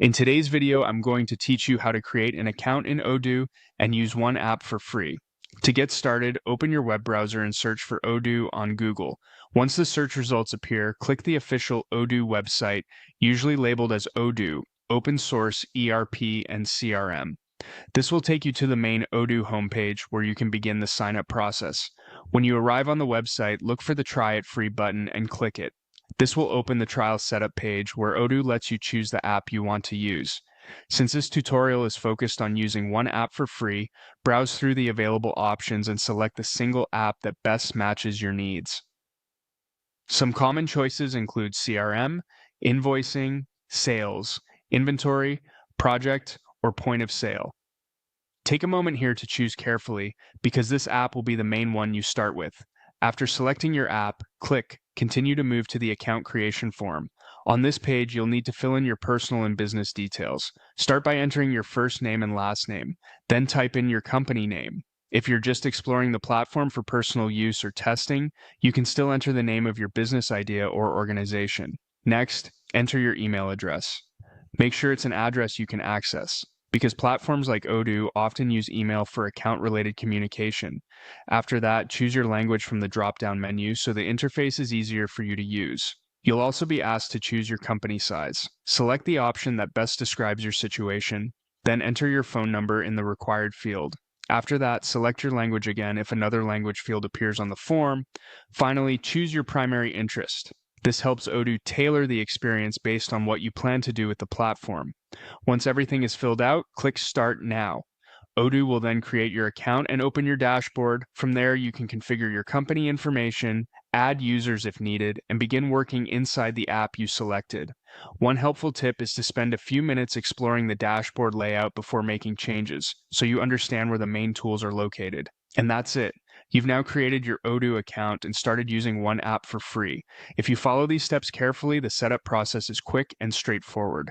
In today's video, I'm going to teach you how to create an account in Odoo and use one app for free. To get started, open your web browser and search for Odoo on Google. Once the search results appear, click the official Odoo website, usually labeled as Odoo, Open Source ERP and CRM. This will take you to the main Odoo homepage where you can begin the sign-up process. When you arrive on the website, look for the Try It Free button and click it. This will open the trial setup page where Odoo lets you choose the app you want to use. Since this tutorial is focused on using one app for free, browse through the available options and select the single app that best matches your needs. Some common choices include CRM, invoicing, sales, inventory, project, or point of sale. Take a moment here to choose carefully because this app will be the main one you start with. After selecting your app, click Continue to move to the account creation form. On this page, you'll need to fill in your personal and business details. Start by entering your first name and last name, then type in your company name. If you're just exploring the platform for personal use or testing, you can still enter the name of your business idea or organization. Next, enter your email address. Make sure it's an address you can access, because platforms like Odoo often use email for account-related communication. After that, choose your language from the drop-down menu so the interface is easier for you to use. You'll also be asked to choose your company size. Select the option that best describes your situation, then enter your phone number in the required field. After that, select your language again if another language field appears on the form. Finally, choose your primary interest. This helps Odoo tailor the experience based on what you plan to do with the platform. Once everything is filled out, click Start Now. Odoo will then create your account and open your dashboard. From there, you can configure your company information, add users if needed, and begin working inside the app you selected. One helpful tip is to spend a few minutes exploring the dashboard layout before making changes, so you understand where the main tools are located. And that's it. You've now created your Odoo account and started using one app for free. If you follow these steps carefully, the setup process is quick and straightforward.